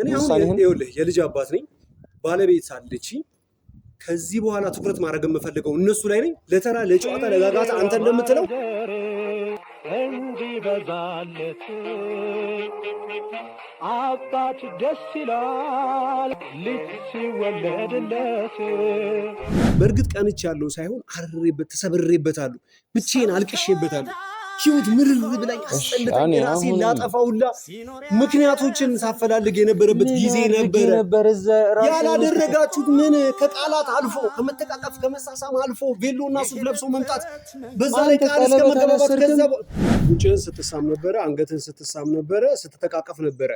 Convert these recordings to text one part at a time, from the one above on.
እኔ አሁን ይኸውልህ የልጅ አባት ነኝ፣ ባለቤት አለችኝ። ከዚህ በኋላ ትኩረት ማድረግ የምፈልገው እነሱ ላይ ነኝ። ለተራ ለጨዋታ ለጋጋታ አንተ እንደምትለው እንዲበዛለት አባት ደስ ይላል ልጅ ሲወለድለት። በእርግጥ ቀንቻለሁ ሳይሆን አርሬበት ተሰብሬበታለሁ፣ ብቻዬን አልቅሼበታለሁ። ህይወት ምርር ብላኝ አስጠልታኝ ራሴን ላጠፋውላ ምክንያቶችን ሳፈላልግ የነበረበት ጊዜ ነበረ። ያላደረጋችሁት ምን ከቃላት አልፎ ከመተቃቀፍ ከመሳሳም አልፎ ቬሎና ሱፍ ለብሶ መምጣት፣ በዛ ላይ ቃል እስከ መገባባት፣ ከዛ ጉንጭህን ስትሳም ነበረ፣ አንገትህን ስትሳም ነበረ፣ ስትተቃቀፍ ነበረ።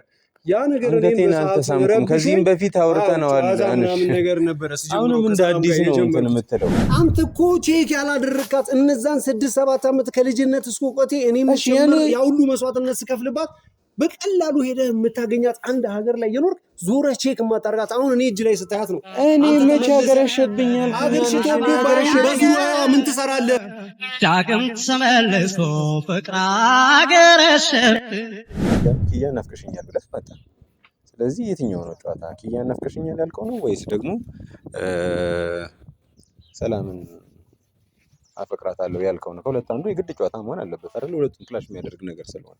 ያ ነገር እኔን አልተሳምኩም። ከዚህም በፊት አውርተነዋል። ምናምን ነገር ነበረ። አሁንም እንደ አዲስ ነው እንትን የምትለው አንተ እኮ ቼክ ያላደረካት እነዛን 6-7 ዓመት ከልጅነት እስከ እውቀቴ እኔ ያ ሁሉ መስዋዕትነት ስከፍልባት በቀላሉ ሄደህ የምታገኛት አንድ ሀገር ላይ የኖርክ ዞረህ ቼክ የማታደርጋት አሁን እኔ እጅ ላይ ስታያት ነው። እኔ መቼ ሀገረሸብኛል? ምን ትሰራለህ? ዳግም ተመልሶ ፍቅር አገረሸብ። ኪያ ናፍቀሽኛል ብለህ መጣ። ስለዚህ የትኛው ነው ጨዋታ? ኪያ ናፍቀሽኛል ያልከው ነው ወይስ ደግሞ ሰላምን አፈቅራታለሁ ያልከው ነው? ከሁለት አንዱ የግድ ጨዋታ መሆን አለበት አይደል? ሁለቱም ክላሽ የሚያደርግ ነገር ስለሆነ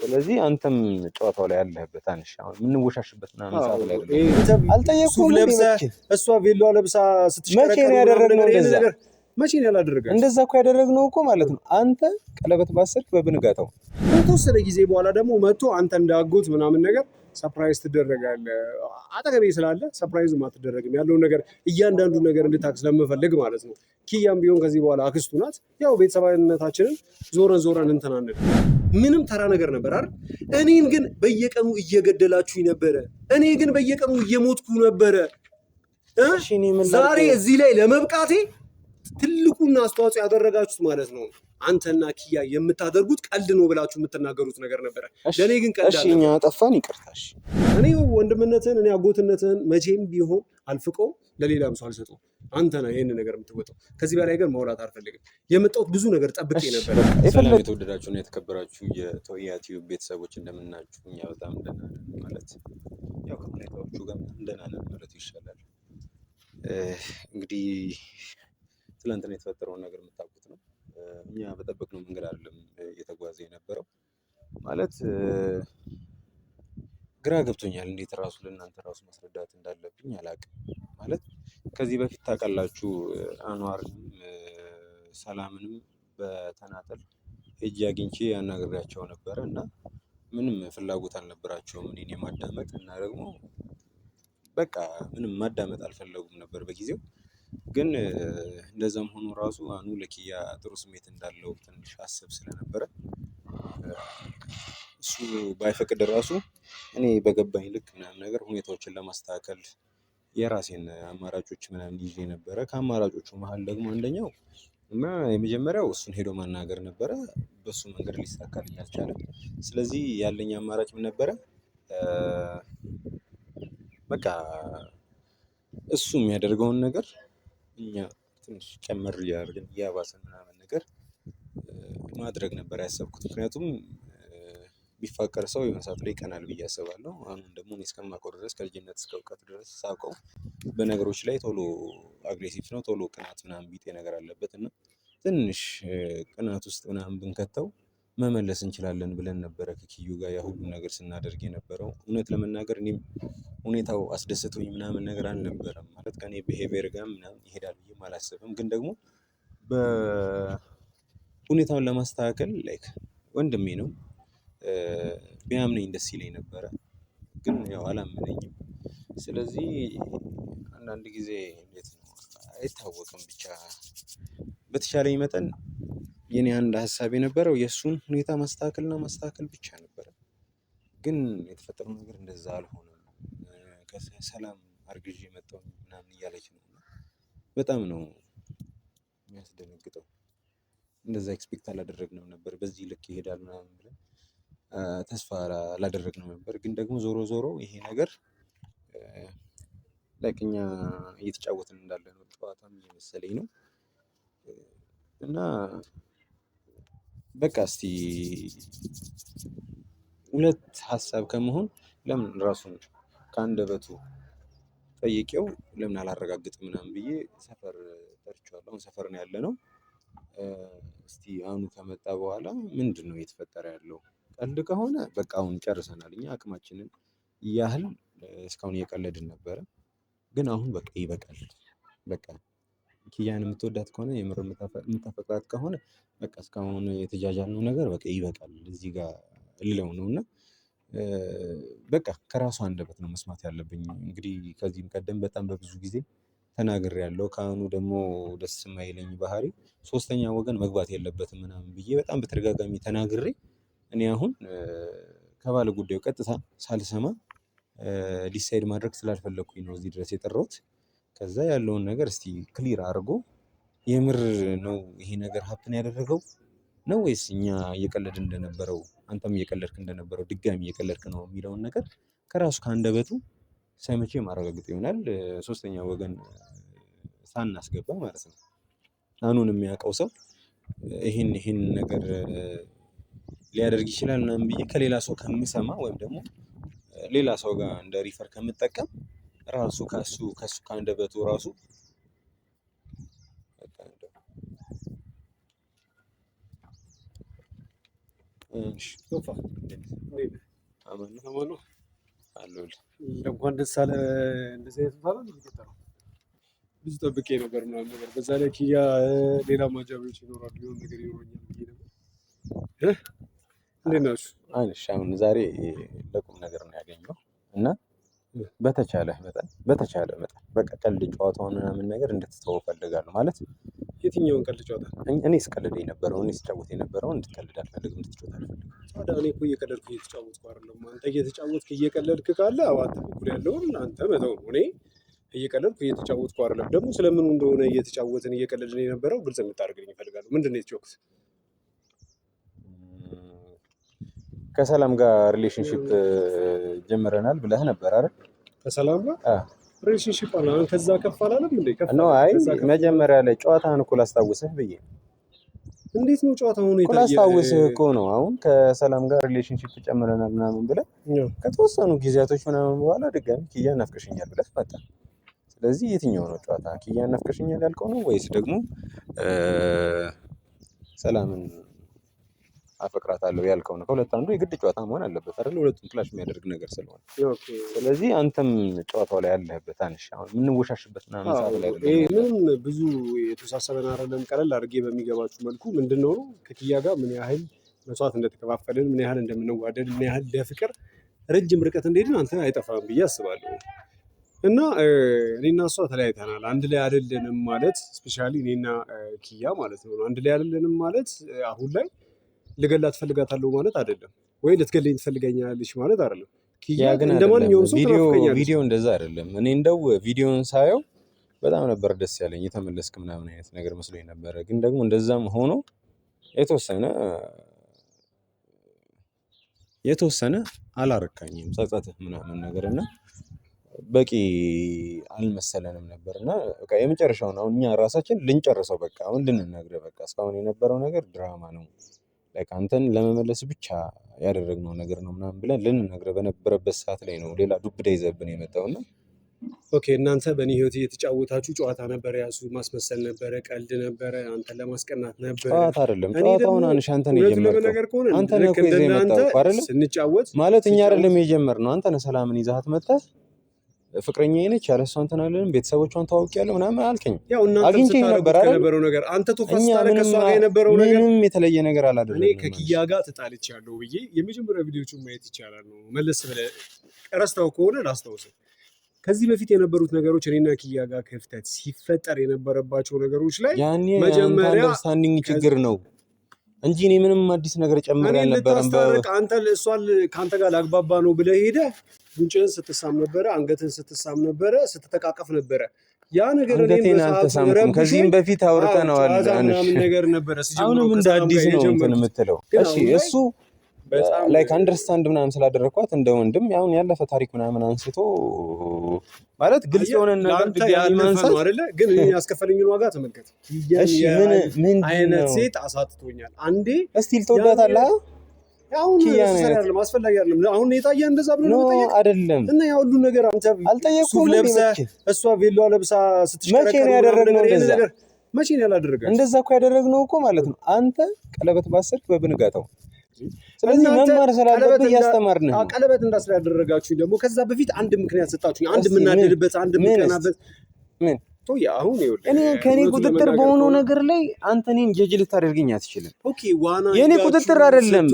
ስለዚህ አንተም ጨዋታው ላይ ያለህበት አንሽ አሁን የምንወሻሽበት ምናምን ሰዓት ላይ አይደለም። አልጠየኩም። እሷ ቬሎ ለብሳ ስትሽከረከር መቼ ነው ያደረግነው እንደዛ? መቼ ነው ያላደረገው? እንደዛ እኮ ያደረግነው እኮ ማለት ነው አንተ ቀለበት ባሰርክ በብንጋታው ከተወሰነ ጊዜ በኋላ ደግሞ መጥቶ አንተ እንዳጎት ምናምን ነገር ሰርፕራይዝ ትደረጋለህ። አጠገቤ ስላለ ሰርፕራይዝ አትደረግም። ያለውን ነገር እያንዳንዱ ነገር እንድታክ ስለምፈልግ ማለት ነው። ኪያም ቢሆን ከዚህ በኋላ አክስቱ ናት። ያው ቤተሰባዊነታችንን ዞረን እንትናለን። ምንም ተራ ነገር ነበር አይደል? እኔን ግን በየቀኑ እየገደላችሁኝ ነበረ። እኔ ግን በየቀኑ እየሞትኩ ነበረ። ዛሬ እዚህ ላይ ለመብቃቴ ትልቁና አስተዋጽኦ ያደረጋችሁት ማለት ነው አንተና ኪያ የምታደርጉት ቀልድ ነው ብላችሁ የምትናገሩት ነገር ነበረ። ለኔ ግን ቀልድ እኛ አጠፋን፣ ይቅርታሽ። እኔ ወንድምነትህን እኔ አጎትነትህን መቼም ቢሆን አልፍቀው ለሌላም ሰው አልሰጠው። አንተ ነህ ይሄን ነገር የምትወጣው። ከዚህ በላይ ግን ማውራት አልፈልግም። የመጣሁት ብዙ ነገር ጠብቄ ነበር። ሰላም የተወደዳችሁና የተከበራችሁ የቶያ ቲዩብ ቤተሰቦች እንደምናችሁ? እኛ በጣም ደህና ነን ማለት ያው ከሁኔታዎቹ ጋር ደህና ነን ማለት ይሻላል። እንግዲህ ትላንትና የተፈጠረውን ነገር የምታውቁት ነው። እኛ በጠበቅነው መንገድ አይደለም እየተጓዘ የነበረው። ማለት ግራ ገብቶኛል። እንዴት ራሱ ለእናንተ ራሱ ማስረዳት እንዳለብኝ አላውቅም። ማለት ከዚህ በፊት ታውቃላችሁ አንዋርንም ሰላምንም በተናጠል ሄጄ አግኝቼ ያናግሬያቸው ነበረ እና ምንም ፍላጎት አልነበራቸውም እኔን የማዳመጥ እና ደግሞ በቃ ምንም ማዳመጥ አልፈለጉም ነበር በጊዜው። ግን እንደዛም ሆኖ ራሱ አኑ ለኪያ ጥሩ ስሜት እንዳለው ትንሽ አስብ ስለነበረ እሱ ባይፈቅድ ራሱ እኔ በገባኝ ልክ ምናምን ነገር ሁኔታዎችን ለማስተካከል የራሴን አማራጮች ምናምን ይዤ ነበረ። ከአማራጮቹ መሀል ደግሞ አንደኛው እና የመጀመሪያው እሱን ሄዶ ማናገር ነበረ። በሱ መንገድ ሊሳካልኝ አልቻለም። ስለዚህ ያለኝ አማራጭ ምን ነበረ? በቃ እሱ የሚያደርገውን ነገር እኛ ትንሽ ጨመር እያደረግን እያባሰን ምናምን ነገር ማድረግ ነበር ያሰብኩት። ምክንያቱም ቢፋቀር ሰው የሆነ ሰዓት ላይ ይቀናል ብዬ አስባለሁ። አሁን ደግሞ እኔ እስከማውቀው ድረስ ከልጅነት እስከ እውቀት ድረስ ሳውቀው በነገሮች ላይ ቶሎ አግሬሲቭ ነው፣ ቶሎ ቅናት ምናምን ቢጤ ነገር አለበት እና ትንሽ ቅናት ውስጥ ምናምን ብንከተው መመለስ እንችላለን ብለን ነበረ ከኪዩ ጋር ያ ሁሉ ነገር ስናደርግ የነበረው። እውነት ለመናገር እኔም ሁኔታው አስደስቶኝ ምናምን ነገር አልነበረም። ማለት ከኔ ብሄቪየር ጋር ምናምን ይሄዳል ብዬ አላስብም። ግን ደግሞ በሁኔታውን ለማስተካከል ላይክ ወንድሜ ነው ቢያምነኝ ደስ ይለኝ ነበረ። ግን ያው አላመነኝም። ስለዚህ አንዳንድ ጊዜ እንዴት ነው አይታወቅም። ብቻ በተቻለኝ መጠን የኔ አንድ ሀሳብ የነበረው የእሱን ሁኔታ ማስተካከል ብቻ ነበረ። ግን የተፈጠረው ነገር እንደዛ አልሆነም። ከሰላም አርግዤ መጣሁ ምናምን እያለች ነው። በጣም ነው የሚያስደነግጠው። እንደዛ ኤክስፔክት አላደረግነው ነበር። በዚህ ልክ ይሄዳል ምናምን ብለን ተስፋ አላደረግነው ነበር። ግን ደግሞ ዞሮ ይሄ ነገር ላይክ እኛ እየተጫወትን እንዳለ ነው ጨዋታም እየመሰለኝ ነው። እና በቃ እስቲ ሁለት ሀሳብ ከመሆን ለምን ራሱን ከአንደበቱ ጠይቄው ለምን አላረጋግጥም ምናምን ብዬ ሰፈር ጠርቼዋለሁ። አሁን ሰፈር ነው ያለነው። እስቲ አሁኑ ከመጣ በኋላ ምንድን ነው እየተፈጠረ ያለው? ቀልድ ከሆነ በቃ አሁን ጨርሰናል። እኛ አቅማችንን ያህል እስካሁን እየቀለድን ነበረ፣ ግን አሁን በቃ ይበቃል። በቃ ኪያን የምትወዳት ከሆነ የምር የምታፈቅራት ከሆነ በቃ እስካሁን የተጃጃልነው ነገር በቃ ይበቃል እዚህ ጋር ልለው ነው። እና በቃ ከራሱ አንደበት ነው መስማት ያለብኝ። እንግዲህ ከዚህም ቀደም በጣም በብዙ ጊዜ ተናግሬያለሁ። ካህኑ ደግሞ ደስ የማይለኝ ባህሪ ሶስተኛ ወገን መግባት የለበትም ምናምን ብዬ በጣም በተደጋጋሚ ተናግሬ እኔ አሁን ከባለ ጉዳዩ ቀጥታ ሳልሰማ ዲሳይድ ማድረግ ስላልፈለኩኝ ነው እዚህ ድረስ የጠራሁት። ከዛ ያለውን ነገር እስቲ ክሊር አድርጎ የምር ነው ይሄ ነገር ሀፕን ያደረገው ነው ወይስ እኛ እየቀለድ እንደነበረው አንተም እየቀለድክ እንደነበረው ድጋሚ እየቀለድክ ነው የሚለውን ነገር ከራሱ ከአንደበቱ ሰምቼ ማረጋገጥ ይሆናል። ሶስተኛ ወገን ሳናስገባ ማለት ነው። አኑን የሚያውቀው ሰው ይሄን ነገር ሊያደርግ ይችላል ምናምን ብዬ ከሌላ ሰው ከምሰማ ወይም ደግሞ ሌላ ሰው ጋር እንደ ሪፈር ከምጠቀም ራሱ ከሱ ከአንደበቱ ራሱ እንኳን ደስ አለ። እንደዚህ አይነት ባለ ብዙ ጠብቄ ነበር ምናምን ነገር። በዛ ላይ ኪያ ሌላ ማጃቢዎች ይኖራሉ ሊሆን ነገር ይኖረኛል ብዬ ነበር። እንዴት ናችሁ? አሁን ዛሬ ለቁም ነገር ነው ያገኘው እና በተቻለ መጠን በቃ ቀልድ ጨዋታውን ምናምን ነገር እንድትተወው ፈልጋለሁ። ማለት የትኛውን ቀልድ ጨዋታ? እኔ ስቀልድ የነበረው እኔ ስጫወት የነበረው እንድትቀልድ አልፈልግም፣ እንድትጫወት አልፈልግም። ታዲያ እኔ እኮ እየቀለድኩ እየተጫወትኩ አይደለም። አንተ እየተጫወትክ እየቀለድክ ካለ አንተ በኩል ያለውን አንተ መተው ነው። እኔ እየቀለድኩ እየተጫወትኩ አይደለም። ደግሞ ስለምኑ እንደሆነ እየተጫወትን እየቀለድን የነበረው ግልጽ እንድታደርግልኝ እፈልጋለሁ። ምንድን ነው የተጫወትኩት? ከሰላም ጋር ሪሌሽንሺፕ ጀምረናል ብለህ ነበር አይደል? ከሰላም ጋር ሪሌሽንሺፕ አለ። ከዛ ከፍ አላለም እንዴ? ከፍ ነው። አይ መጀመሪያ ላይ ጨዋታህን እኮ ላስታውስህ ብዬ። እንዴት ነው ጨዋታው ነው የታየው? ላስታውስህ እኮ ነው። አሁን ከሰላም ጋር ሪሌሽንሺፕ ጨምረናል ምናምን ብለህ ከተወሰኑ ጊዜያቶች ምናምን በኋላ ድጋሚ ኪያን ናፍቀሽኛል ብለህ መጣ። ስለዚህ የትኛው ነው ጨዋታ? ኪያን ናፍቀሽኛል ያልከው ነው ወይስ ደግሞ ሰላምን አፈቅራታለሁ ያልከው ነው? ከሁለት አንዱ የግድ ጨዋታ መሆን አለበት አይደል? ሁለቱም ክላሽ የሚያደርግ ነገር ስለሆነ ስለዚህ አንተም ጨዋታው ላይ ያለህበት አንሽ አሁን የምንወሻሽበት ምናምን ሰዓት ላይ አይደለም። ምንም ብዙ የተወሳሰበን አይደለም። ቀለል አድርጌ በሚገባችሁ መልኩ ምንድነው ከኪያ ጋር ምን ያህል መስዋዕት እንደተከፋፈልን፣ ምን ያህል እንደምንዋደድ፣ ምን ያህል ለፍቅር ረጅም ርቀት እንደሄድን አንተ አይጠፋም ብዬ አስባለሁ። እና እኔና እሷ ተለያይተናል። አንድ ላይ አይደለንም ማለት ስፔሻሊ እኔና ኪያ ማለት ነው። አንድ ላይ አይደለንም ማለት አሁን ላይ ልገላት ትፈልጋታለሁ ማለት አይደለም፣ ወይ ልትገለኝ ትፈልገኛለች ማለት አይደለም። ኪያ ግን እንደማንኛውም ሰው ትናፍቀኛለች። ቪዲዮ እንደዛ አይደለም። እኔ እንደው ቪዲዮን ሳየው በጣም ነበር ደስ ያለኝ፣ የተመለስክ ምናምን አይነት ነገር መስሎኝ ነበረ። ግን ደግሞ እንደዛም ሆኖ የተወሰነ አላረካኝም ጸጸትህ ምናምን ነገር እና በቂ አልመሰለንም ነበር እና በቃ የመጨረሻውን አሁን እኛ ራሳችን ልንጨርሰው በቃ አሁን ልንነግርህ በቃ እስካሁን የነበረው ነገር ድራማ ነው፣ አንተን ለመመለስ ብቻ ያደረግነው ነገር ነው ምናምን ብለን ልንነግርህ በነበረበት ሰዓት ላይ ነው ሌላ ዱብዳ ይዘብን የመጣውና ኦኬ እናንተ በእኔ ህይወት እየተጫወታችሁ ጨዋታ ነበረ፣ ያሱ ማስመሰል ነበረ፣ ቀልድ ነበረ፣ አንተን ለማስቀናት ነበረ። ጨዋታ አይደለም። ጨዋታውን አንሽ አንተ ነው የጀመርከው። አንተ ነው እኮ ይዘህ የመጣው አይደል? ስንጫወት ማለት እኛ አይደለም የጀመርነው። አንተ ነህ ሰላምን ይዘሃት መጣህ። ፍቅረኛዬ ነች ያለ እሷ እንትን አለን፣ ቤተሰቦቿን ታውቂያለሁ ምናምን አልከኝ። ያው እናንተ ስታረጉት የነበረው ነገር አንተ ቶፋስ ታረቀ እሷ ጋር የነበረው ነገር ምንም የተለየ ነገር አላደረግንም። እኔ ከኪያ ጋር ተጣልቻለሁ ብዬ የመጀመሪያ ቪዲዮቹን ማየት ይቻላል ነው። መለስ ብለህ ረስተው ከሆነ ላስታውስህ። ከዚህ በፊት የነበሩት ነገሮች እኔና ኪያ ጋር ክፍተት ሲፈጠር የነበረባቸው ነገሮች ላይ መጀመሪያ አንደርስታንዲንግ ችግር ነው እንጂ እኔ ምንም አዲስ ነገር ጨምሬ አልነበረም። አንተ እሷን ከአንተ ጋር ላግባባ ነው ብለህ ሄደህ ጉንጭህን ስትሳም ነበረ፣ አንገትህን ስትሳም ነበረ፣ ስትተቃቀፍ ነበረ። ያ ነገር አንገቴን አልተሳምኩም። ከዚህም በፊት አውርተነዋል ምናምን ነገር ነበረ። አሁንም እንደ አዲስ ነው እንትን የምትለው። እሺ እሱ ላይክ አንደርስታንድ ምናምን ስላደረኳት እንደ ወንድም ያሁን ያለፈ ታሪክ ምናምን አንስቶ ማለት ግልጽ የሆነ ነገር ድጋሚ ማንሳት ነው አይደለ? ግን እኔ ያስከፈለኝን ዋጋ ተመልከት። እሺ ምን አይነት ሴት አሳትቶኛል። አንዴ እስቲል ተወዳታለህ አሁን አይደለም አስፈላጊ አይደለም። አሁን የታየህ እንደዛ ብለህ ነው ጠየቅ አይደለም። እና ያ ሁሉ ነገር አንተ አልጠየቅኩም። ለብሰህ እሷ ቬሎ ለብሳ ስትሽከረከር መቼ ነው ያደረግነው እንደዛ? መቼ ነው ያላደረገው? እንደዛ እኮ ያደረግነው እኮ ማለት ነው አንተ ቀለበት ባሰርክ በብንጋታው። ስለዚህ መማር ስላለብህ እያስተማርን ነው። ቀለበት እንዳስላደረጋችሁኝ ደግሞ ከዛ በፊት አንድ ምክንያት ሰጣችሁኝ። አንድ የምናደድበት አንድ የምንቀናበት ምን አሁን እኔ ከኔ ቁጥጥር በሆነው ነገር ላይ አንተ እኔን ጀጅ ልታደርገኝ አትችልም። ኦኬ ዋና የኔ ቁጥጥር አይደለም።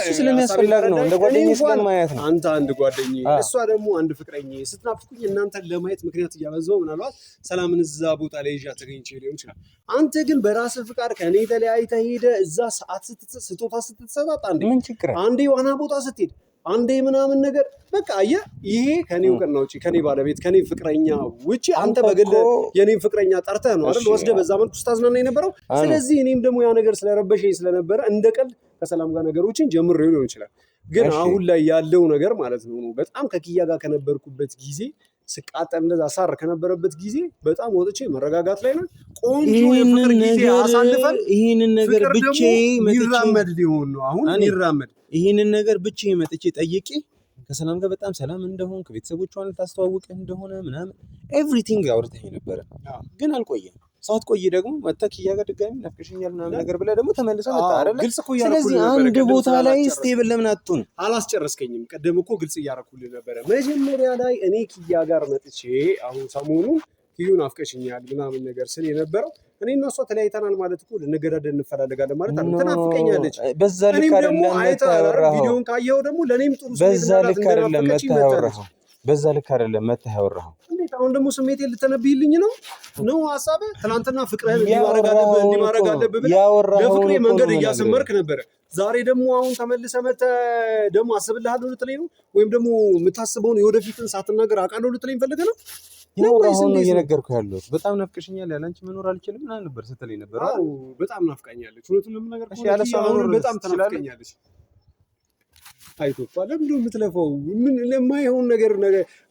እሱ ስለሚያስፈልግ ነው፣ እንደ ጓደኛዬ ስለማያት ነው። አንተ አንድ ጓደኛዬ፣ እሷ ደግሞ አንድ ፍቅረኛዬ ስትናፍቁኝ እናንተን ለማየት ምክንያት እያበዛው ምናልባት ሰላምን እዛ ቦታ ላይ ይዣ ተገኝቼ ሊሆን ይችላል። አንተ ግን በራስህ ፍቃድ ከኔ ተለያይተህ ሄደህ እዛ ሰዓት ስጦታ ስትሰጣጥ ምን ችግር አለ? አንዴ ዋና ቦታ ስትሄድ አንዴ ምናምን ነገር በቃ አየህ፣ ይሄ ከኔ እውቅና ውጪ ከኔ ባለቤት ከኔ ፍቅረኛ ውጪ አንተ በግል የኔን ፍቅረኛ ጠርተህ ነው አይደል ወስደህ በዛ መልኩ ስታዝናና የነበረው። ስለዚህ እኔም ደግሞ ያ ነገር ስለረበሸኝ ስለነበረ እንደ ቀልድ ከሰላም ጋር ነገሮችን ጀምሬው ሊሆን ይችላል። ግን አሁን ላይ ያለው ነገር ማለት ነው በጣም ከኪያ ጋር ከነበርኩበት ጊዜ ስቃጠል እንደዛ ሳር ከነበረበት ጊዜ በጣም ወጥቼ መረጋጋት ላይ ነው። ቆንጆ የፍቅር ጊዜ አሳልፈን ይሄንን ነገር ብቻዬን ይራመድ ሊሆን ነው አሁን ይራመድ ይሄንን ነገር ብቻዬን መጥቼ ጠይቄ ከሰላም ጋር በጣም ሰላም እንደሆን ከቤተሰቦቿን ልታስተዋውቅህ እንደሆነ ምናምን ኤቭሪቲንግ አውርተኸኝ ነበረ። ግን አልቆየም። ሳትቆይ ደግሞ መጥተህ ኪያ ጋር ድጋሚ ናፍቀሽኛል ምናምን ነገር ብለህ ደግሞ ተመልሰህ መጣህ አይደለ? ስለዚህ አንድ ቦታ ላይ ስቴብል ለምን አትሆን? አላስጨረስከኝም። ቀደም እኮ ግልጽ እያደረኩልህ ነበረ። መጀመሪያ ላይ እኔ ኪያ ጋር መጥቼ አሁን ሰሞኑን ኪዩ ናፍቀሽኛል ምናምን ነገር ስል የነበረው እኔ እና እሷ ተለያይተናል ማለት እኮ ልንገዳደል እንፈላለጋለን ማለት አይደል? ትናፍቀኛለች። በዛ ልክ አይደለም መታወራው። ቪዲዮን ካየኸው ደግሞ ለኔም ጥሩ በዛ ልክ አይደለም መታወራው። በዛ ልክ አይደለም መታወራው። እንዴት አሁን ደግሞ ስሜቴን ልተነብይልኝ ነው ሐሳብህ? ትናንትና ፍቅርህን እንዲማረግ አለብህ ብለህ ለፍቅሬ መንገድ እያሰመርክ ነበረ። ዛሬ ደግሞ አሁን ተመልሰህ መተህ ደግሞ አስብልሃለሁ ልትለኝ ነው? ወይም ደግሞ የምታስበውን የወደፊትን ሳትናገር አውቃለሁ ልትለኝ ፈልገህ ነው? ያው ነው እየነገርኩህ ያለሁት። በጣም ናፍቀሽኛል፣ ያለ አንቺ መኖር አልችልም ምናምን ነበር ስትለኝ ነበር። አዎ በጣም ናፍቃኛለች። እውነቱን ለመናገር በጣም ትናፍቀኛለች። አይቶፋ ለምን የምትለፈው? ምን ለማይሆን ነገር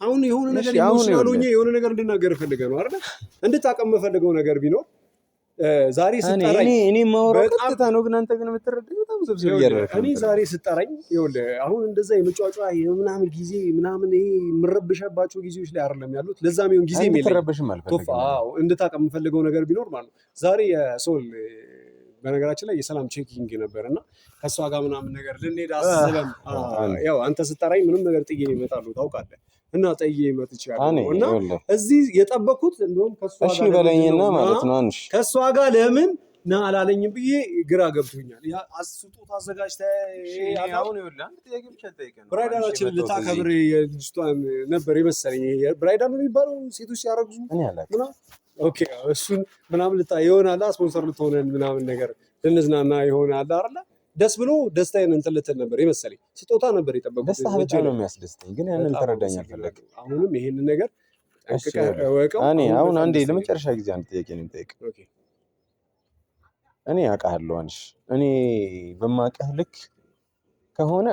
አሁን የሆነ ነገር ኢሞሽናል ሆኜ የሆነ ነገር እንድናገር ፈልገህ ነው አይደል? እንድታቀም የምፈልገው ነገር ቢኖር ዛሬ ስጠራኝ እኔ ማውራው ቀጥታ ነው፣ ግን አንተ ግን የምትረዳኝ በጣም ዝብዝብ እያደረግህ። እኔ ዛሬ ስጠራኝ ይኸውልህ አሁን እንደዛ የመጫጫ ምናምን ጊዜ ምናምን ይሄ የምረብሸባቸው ጊዜዎች ላይ አይደለም ያሉት። ለዛም ይሁን ጊዜ እንድታቀም የምፈልገው ነገር ቢኖር ማለት ነው ዛሬ የሶል በነገራችን ላይ የሰላም ቼኪንግ ነበር እና ከእሷ ጋር ምናምን ነገር ልንሄድ አስበን ያው አንተ ስጠራኝ ምንም ነገር ጥዬ ይመጣሉ ታውቃለህ። እና ጥዬ መጥቻለሁ እና እዚህ የጠበኩት እንደውም ከእሷ ጋር በለኝና ማለት ነው ከእሷ ጋር ለምን ና አላለኝም ብዬ ግራ ገብቶኛል። ያ ስጦታ አዘጋጅተህ አሁን ይኸውልህ አንድ ጥያቄ ብቻ ልጠይቅህ ነው። ብራይዳላችንን ልታከብር የልጅቷን ነበር የመሰለኝ። ብራይዳል ነው የሚባለው ሴቶች ሲያረግዙ ምናምን ኦኬ እሱን ምናምን ይሆናል ስፖንሰር ልትሆነን ምናምን ነገር ልንዝናና ይሆናል አይደለ? ደስ ብሎ ደስታዬን እንትን ልትል ነበር የመሰለኝ። ስጦታ ነበር የጠበቁት። ደስታ በጣም ነው የሚያስደስተኝ፣ ግን ያንን ተረዳኝ አልፈለግም። አሁንም ይሄንን ነገር ጠንቅቀህ እወቀው። እኔ አሁን አንዴ ለመጨረሻ ጊዜ አንድ ጥያቄ ነው የምጠይቅህ። ኦኬ እኔ አውቃለሁ አንቺ እኔ በማውቅህ ልክ ከሆነ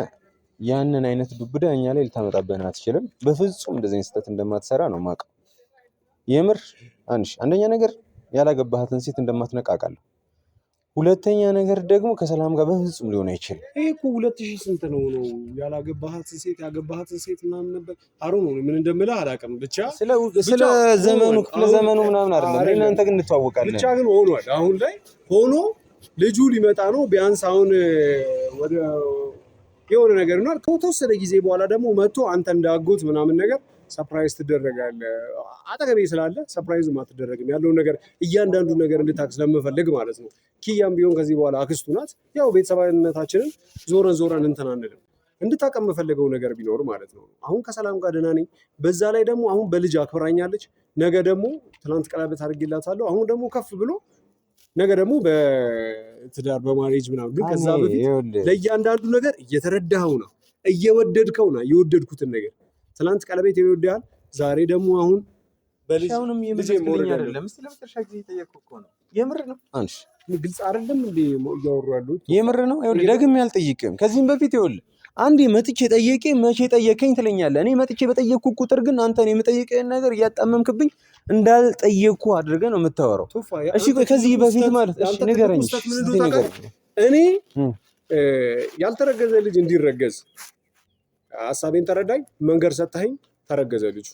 ያንን አይነት ዱብዳ እኛ ላይ ልታመጣብህን አትችልም። በፍጹም እንደዚህ አይነት ስህተት እንደማትሰራ ነው የማውቀው። የምር አንደኛ ነገር ያላገባሃትን ሴት እንደማትነቃ አውቃለሁ። ሁለተኛ ነገር ደግሞ ከሰላም ጋር በፍጹም ሊሆን አይችልም። ይሄ እኮ 2000 ስንት ነው ያላገባሃትን ሴት ያገባሃትን ሴት ምናምን ነበር አሩ ነው ምን እንደምልህ አላውቅም። ብቻ ስለ ዘመኑ ክፍለ ዘመኑ ምናምን አይደለም። እናንተ ግን እንተዋወቃለን። ብቻ ግን ሆኗል። አሁን ላይ ሆኖ ልጁ ሊመጣ ነው። ቢያንስ አሁን ወደ የሆነ ነገር ነው ከተወሰነ ጊዜ በኋላ ደግሞ መጥቶ አንተ እንዳጎት ምናምን ነገር ሰርፕራይዝ ትደረጋለህ። አጠገቤ ስላለ ሰርፕራይዝ አትደረግም። ያለውን ነገር እያንዳንዱ ነገር እንድታክ ስለምፈልግ ማለት ነው። ኪያም ቢሆን ከዚህ በኋላ አክስቱ ናት። ያው ቤተሰባዊነታችንን ዞረን እንትን አንልም። እንድታቀም የምፈልገው ነገር ቢኖር ማለት ነው አሁን ከሰላም ጋር ደህና ነኝ። በዛ ላይ ደግሞ አሁን በልጅ አክብራኛለች። ነገ ደግሞ ትናንት ቀለበት አድርጌላታለሁ። አሁን ደግሞ ከፍ ብሎ ነገ ደግሞ በትዳር በማሬጅ ምናምን። ግን ከዛ በፊት ለእያንዳንዱ ነገር እየተረዳኸው ነው፣ እየወደድከው ነው። የወደድኩትን ነገር ትናንት ቀለቤት ይወዳል። ዛሬ ደግሞ አሁን በልጅውንም የምትልኝ አይደለም። እስቲ ለመጨረሻ ጊዜ ጠየቅኩ እኮ ነው። የምር ነው አንቺ ግልጽ አይደለም እንዴ እያወሩ ያሉት? የምር ነው። ይኸውልህ ደግሜ አልጠይቅም። ከዚህም በፊት ይኸውልህ አንዴ መጥቼ ጠየቄ መቼ ጠየቀኝ ትለኛለህ። እኔ መጥቼ በጠየቅኩ ቁጥር ግን አንተ ነው የምጠይቀኝ ነገር እያጣመምክብኝ እንዳልጠየቅኩ አድርገህ ነው የምታወራው። እሺ ቆይ ከዚህ በፊት ማለት እሺ ንገረኝ። እኔ ያልተረገዘ ልጅ እንዲረገዝ ሀሳቤን ተረዳኝ። መንገድ ሰጥተኸኝ ተረገዘ ልጁ።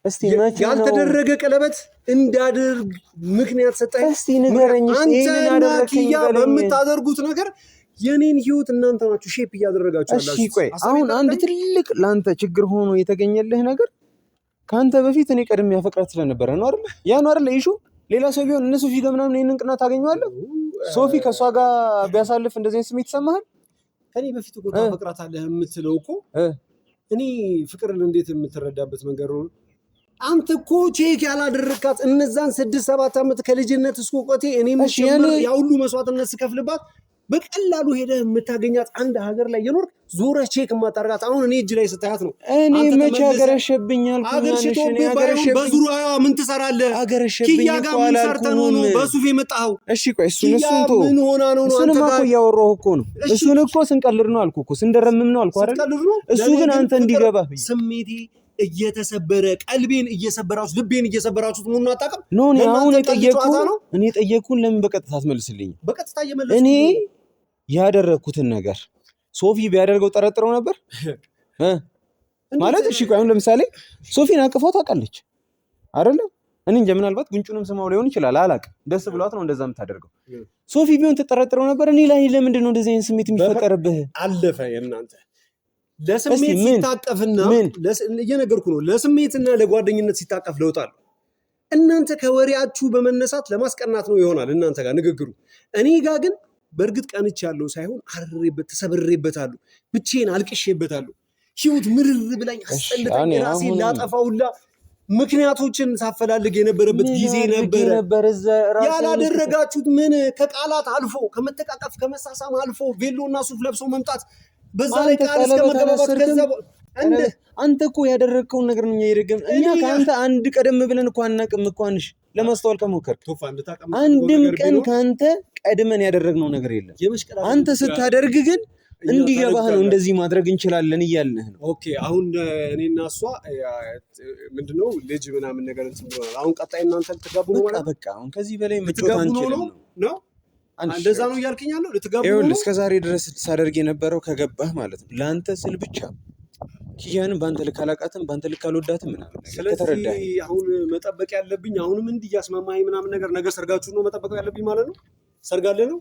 እስቲ መቼ ነው ያልተደረገ ቀለበት እንዳደርግ ምክንያት ሰጠኸኝ። እስቲ ንገረኝ። አንተና ኪያ በምታደርጉት ነገር የኔን ህይወት እናንተ ናችሁ ሼፕ እያደረጋችሁ ያላችሁ። እሺ ቆይ አሁን አንድ ትልቅ ለአንተ ችግር ሆኖ የተገኘልህ ነገር ከአንተ በፊት እኔ ቀድሜ ያፈቅራት ስለነበረ ነው አይደል? ያ ነው አይደል? ኢሹ ሌላ ሰው ቢሆን እነሱ ፊት ምናምን ይሄንን ቅናት ታገኘዋለህ። ሶፊ ከእሷ ጋር ቢያሳልፍ እንደዚህ ስሜት ይሰማሃል? ከኔ በፊት እኮ ታፈቅራታለህ የምትለው እኮ እኔ ፍቅርን እንዴት የምትረዳበት መንገድ ነው። አንተ እኮ ቼክ ያላደረካት እነዛን 6-7 ዓመት ከልጅነት እስከ እውቀቴ እኔም ያ ሁሉ መስዋዕትነት ስከፍልባት በቀላሉ ሄደህ የምታገኛት አንድ ሀገር ላይ የኖርክ ዞረህ ቼክ የማታደርጋት አሁን እኔ እጅ ላይ ስታያት ነው። እኔ መቼ አገረሸብኛል? በዙሪያዋ ምን ትሰራለህ? ኪያ ጋር ምን ሰርተህ ነው በሱፍ የመጣኸው? እሺ ቆይ እሱን ምን ሆና ነው? እሱንማ እኮ እያወራሁ እኮ ነው። እሱን እኮ ስንቀልድ ነው አልኩህ እኮ ስንደረምም ነው አልኩህ አይደል? እሱ ግን አንተ እንዲገባ ስሜቴ እየተሰበረ ቀልቤን እየሰበራችሁ ልቤን እየሰበራችሁት መሆኑን አታውቅም? ኖ እኔ ጠየቅኩን ለምን በቀጥታ አትመልስልኝ? በቀጥታ እየመለስኩ እኔ ያደረኩትን ነገር ሶፊ ቢያደርገው ጠረጥረው ነበር ማለት። እሺ ቆይ አሁን ለምሳሌ ሶፊን አቅፋው ታውቃለች አይደለም? እኔ እንጃ ምናልባት ጉንጩንም ስማው ሊሆን ይችላል አላውቅም። ደስ ብሏት ነው እንደዛ የምታደርገው። ሶፊ ቢሆን ትጠረጥረው ነበር? እኔ ላይ ለምንድን ነው እንደዚህ አይነት ስሜት የሚፈጠርብህ? አለፈ የእናንተ ለስሜት ሲታቀፍና እየነገርኩ ነው። ለስሜትና ለጓደኝነት ሲታቀፍ ለውጣል። እናንተ ከወሬያችሁ በመነሳት ለማስቀናት ነው ይሆናል እናንተ ጋር ንግግሩ። እኔ ጋር ግን በእርግጥ ቀንች ያለው ሳይሆን አርሬበት ተሰብሬበታለሁ፣ ብቻዬን አልቅሼበታለሁ። ህይወት ምርር ብላኝ አስጠልታኝ ራሴን ላጠፋውላ ምክንያቶችን ሳፈላልግ የነበረበት ጊዜ ነበረ። ያላደረጋችሁት ምን ከቃላት አልፎ ከመተቃቀፍ ከመሳሳም አልፎ ቬሎና ሱፍ ለብሶ መምጣት በዛ ላይ ቃል እስከ መገባባት ከዛ አንተ እኮ ያደረግከውን ነገር ነው የሚያደርገን። እኛ ከአንተ አንድ ቀደም ብለን እኮ አናውቅም እኮ አንሽ ለማስተዋል ከሞከርክ አንድም ቀን ከአንተ ቀድመን ያደረግነው ነገር የለም። አንተ ስታደርግ ግን እንዲገባህ ነው እንደዚህ ማድረግ እንችላለን እያልንህ ነው። ኦኬ አሁን እኔና እሷ ምንድነው ልጅ ምናምን ነገር እንትን ብለናል። አሁን ቀጣይ እናንተ ልትጋቡ ነው ማለት በቃ አሁን ከዚህ በላይ መጫወት አንችልም ነው። እንደዛ ነው እያልከኝ ያለው? ልትጋቡ ነው? ይኸውልህ እስከ ዛሬ ድረስ ሳደርግ የነበረው ከገባህ ማለት ነው ለአንተ ስል ብቻ ኪያንም በአንተ ልክ አላውቃትም፣ በአንተ ልክ አልወዳትም ምናምን ነገር ከተረዳህ አሁን መጠበቅ ያለብኝ አሁንም እንዲህ እያስማማኝ ምናምን ነገር ነገ ሰርጋችሁ ነው መጠበቅ ያለብኝ ማለት ነው። ሰርጋለ ነው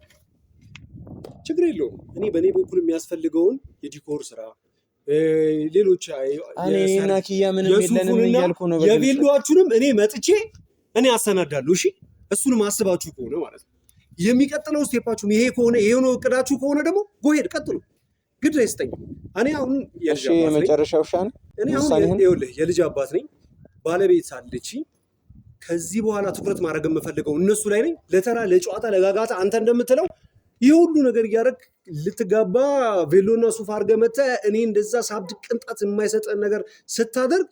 ችግር የለውም። እኔ በእኔ በኩል የሚያስፈልገውን የዲኮር ስራ ሌሎች እኔና ኪያ ምንም የለንም እያልኩ ነው። የቬሎአችሁንም እኔ መጥቼ እኔ አሰናዳለሁ። እሺ እሱንም አስባችሁ ከሆነ ማለት ነው። የሚቀጥለው ስቴፓችሁም ይሄ ከሆነ ይሄ ነው እቅዳችሁ ከሆነ ደግሞ ጎሄድ ቀጥሉ። ግድ አይስጠኝ። እኔ አሁን የመጨረሻው ሻን እኔ አሁን ይኸውልህ የልጅ አባት ነኝ፣ ባለቤት አለች። ከዚህ በኋላ ትኩረት ማድረግ የምፈልገው እነሱ ላይ ነኝ። ለተራ ለጨዋታ ለጋጋታ አንተ እንደምትለው ይህ ሁሉ ነገር እያደረግ ልትጋባ ቬሎና ሱፍ አድርገህ መተህ እኔ እንደዛ ሳብድ ቅንጣት የማይሰጠን ነገር ስታደርግ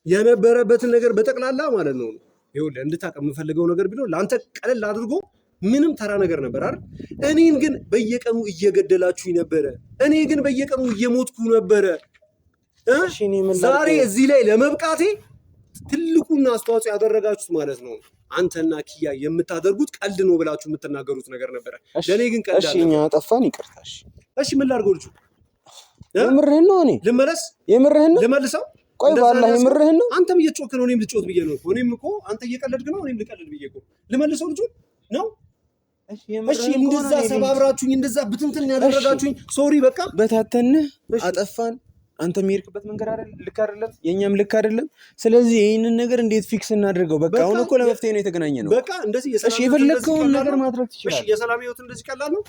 የነበረበትን ነገር በጠቅላላ ማለት ነው ይኸውልህ እንድታውቅ የምፈልገው ነገር ቢኖር ለአንተ ቀለል አድርጎ ምንም ተራ ነገር ነበር አይደል? እኔን ግን በየቀኑ እየገደላችሁኝ ነበረ። እኔ ግን በየቀኑ እየሞትኩ ነበረ። ዛሬ እዚህ ላይ ለመብቃቴ ትልቁና አስተዋጽኦ ያደረጋችሁት ማለት ነው አንተና ኪያ የምታደርጉት ቀልድ ነው ብላችሁ የምትናገሩት ነገር ነበረ። ለእኔ ግን ቀልድ እሺ፣ እኛ ጠፋን፣ ይቅርታሽ። እሺ ምን ላድርገው? ልጁ የምርህን ነው? እኔ ልመለስ? የምርህን ነው? ልመልሰው? ቆይ ባላህ የምርህን ነው? አንተም እየጮክ ነው፣ እኔም ልጮት ብዬ ነው። እኔም እኮ አንተ እየቀለድክ ነው፣ እኔም ልቀልድ ብዬ እኮ ልመልሰው ልጁ ነው። እሺ እንደዛ ሰባብራችሁኝ እንደዛ ብትንትን ያደረጋችሁኝ ሶሪ በቃ በታተንህ አጠፋን። አንተ የሚሄድክበት መንገድ አይደል ልክ አይደለም፣ የኛም ልክ አይደለም። ስለዚህ ይሄንን ነገር እንዴት ፊክስ እናድርገው? በቃ አሁን እኮ ለመፍትሄ ነው የተገናኘ ነው። በቃ እንደዚህ እሺ የፈለግከውን ነገር ማድረግ ትችላለህ። እሺ የሰላም ህይወት እንደዚህ ቀላል ነው።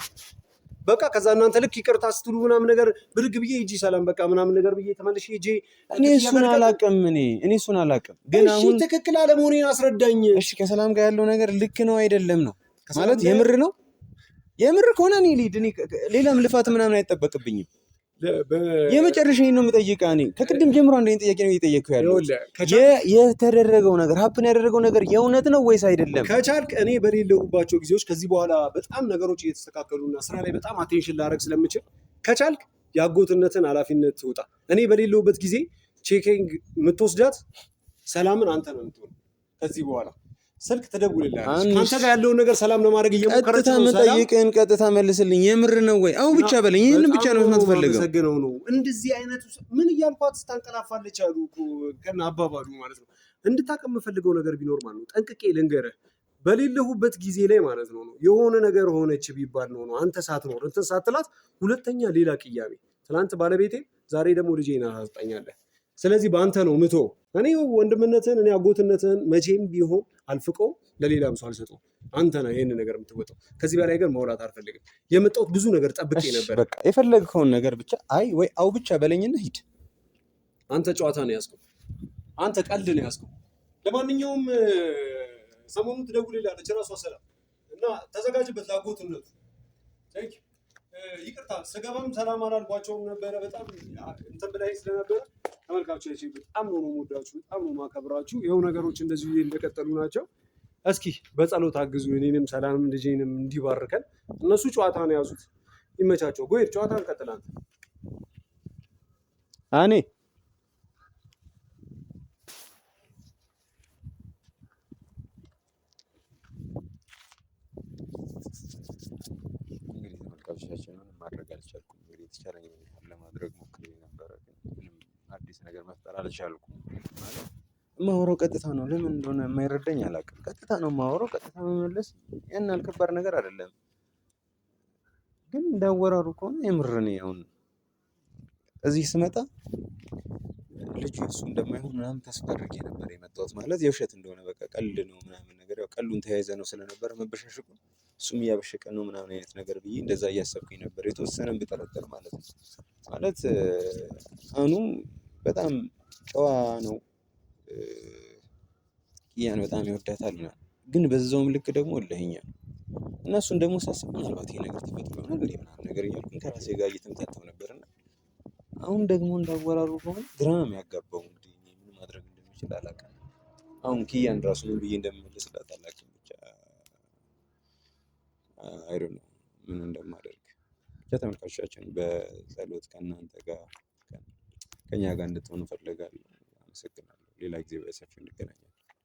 በቃ ከዛ እናንተ ልክ ይቅርታ ስትሉ ምናምን ነገር ብድግ ብዬ ሂጂ ሰላም በቃ ምናምን ነገር ብዬ ተመልሼ ሂጂ። እኔ እሱን አላውቅም እኔ እሱን አላውቅም። ግን አሁን ትክክል አለመሆኔን አስረዳኝ። እሺ ከሰላም ጋር ያለው ነገር ልክ ነው አይደለም ነው ማለት የምር ነው። የምር ከሆነ እኔ ሌላም ልፋት ምናምን አይጠበቅብኝም። የመጨረሻዬን ነው የምጠይቀው። እኔ ከቅድም ጀምሮ አንድ ጥያቄ ነው እየጠየቅኩ ያለው። የተደረገው ነገር ሀፕን ያደረገው ነገር የእውነት ነው ወይስ አይደለም? ከቻልክ እኔ በሌለሁባቸው ጊዜዎች ከዚህ በኋላ በጣም ነገሮች እየተስተካከሉና ስራ ላይ በጣም አቴንሽን ላደርግ ስለምችል ከቻልክ የአጎትነትን ኃላፊነት ትውጣ። እኔ በሌለሁበት ጊዜ ቼኪንግ የምትወስዳት ሰላምን አንተ ነው የምትሆን ከዚህ በኋላ ስልክ ትደውልልሃለች። ከአንተ ጋር ያለውን ነገር ሰላም ለማድረግ እየሞከረች ቀጥታ ነው። መጠየቅህን ቀጥታ መልስልኝ። የምር ነው ወይ? አዎ ብቻ በለኝ። ይህንን ብቻ ነው መስማት ፈልገው። አመሰግነው ነው እንደዚህ አይነት ምን እያልኳት ስታንቀላፋለች አሉ ከና አባባሉ ማለት ነው። እንድታውቅ የምፈልገው ነገር ቢኖር ማለት ነው ጠንቅቄ ልንገርህ፣ በሌለሁበት ጊዜ ላይ ማለት ነው የሆነ ነገር ሆነች ቢባል ነው አንተ ሳትኖር እንትን ሳትላት ሁለተኛ ሌላ ቅያሜ። ትናንት ባለቤቴ ዛሬ ደግሞ ልጄን አሳጣኛለህ። ስለዚህ በአንተ ነው ምቶ እኔ ወንድምነትን እኔ አጎትነትን መቼም ቢሆን አልፍቀው ለሌላም ሰው አልሰጠው። አንተ ነህ ይህን ነገር የምትወጣው። ከዚህ በላይ ግን ማውራት አልፈልግም። የመጣሁት ብዙ ነገር ጠብቄ ነበር። በቃ የፈለግከውን ነገር ብቻ አይ ወይ አው ብቻ በለኝና ሂድ። አንተ ጨዋታ ነው ያዝከው፣ አንተ ቀልድ ነው ያዝከው። ለማንኛውም ሰሞኑን ትደውልልሃለች እራሷ ሰላም እና ተዘጋጅበት ለአጎትነቱ። ይቅርታ ስገባም ሰላም አላልኳቸውም ነበረ። በጣም እንትን ብላይ ስለነበረ ተመልካቾች በጣም ነው የምወዳችሁ፣ በጣም ነው የማከብራችሁ። ይኸው ነገሮች እንደዚሁ እንደቀጠሉ ናቸው። እስኪ በጸሎት አግዙ፣ እኔንም ሰላም ልጄንም እንዲባርከን። እነሱ ጨዋታ ነው የያዙት፣ ይመቻቸው። ጎይድ ጨዋታ እንቀጥላለን። እኔ እንግዲህ ተመልካቾቻችንን ማድረግ አልቻልኩም። እንግዲህ የተቻለኝ ለማድረግ ሞክሬ ነበረ፣ ግን ምንም አዲስ ነገር መፍጠር አልቻልኩም። ማለት የማወራው ቀጥታ ነው። ለምን እንደሆነ የማይረዳኝ አላውቅም። ቀጥታ ነው የማወራው። ቀጥታ መመለስ ያን ያህል ከባድ ነገር አይደለም። ግን እንዳወራሩ ከሆነ የምር እኔ አሁን እዚህ ስመጣ ልጁ እሱ እንደማይሆን ምናምን ተስፋ አድርጌ ነበር የመጣሁት። ማለት የውሸት እንደሆነ በቃ ቀልድ ነው ምናምን ነገር፣ ያው ቀሉን ተያይዘ ነው ስለነበረ መበሻሸቁ እሱም እያበሸቀን ነው ምናምን አይነት ነገር ብዬ እንደዛ እያሰብኩኝ ነበር፣ የተወሰነም ብጠረጠር ማለት ነው። ማለት አኑ በጣም ጨዋ ነው፣ ያን በጣም ይወዳታል ምናምን፣ ግን በዛውም ልክ ደግሞ እልኸኛ ነው። እና እሱን ደግሞ ሳስብ ምናልባት ይሄ ነገር ተፈጥሮ ይሆናል ምናምን ነገር እያልኩኝ ከራሴ ጋር እየተምታታሁ ነበርና አሁን ደግሞ እንዳወራሩ ከሆነ ግራ ነው የሚያጋባው። እንግዲህ ምን ማድረግ እንደሚችል አላውቅም። አሁን ኪያን ራሱ ምን ብዬ እንደምመልስላት አላውቅም። ብቻ አይ ዶንት ኖ ምን እንደማደርግ። ብቻ ተመልካቾቻችን በጸሎት ከእናንተ ጋር ከኛ ጋር እንድትሆኑ እፈልጋለሁ። አመሰግናለሁ። ሌላ ጊዜ በሰፊው እንገናኛለን።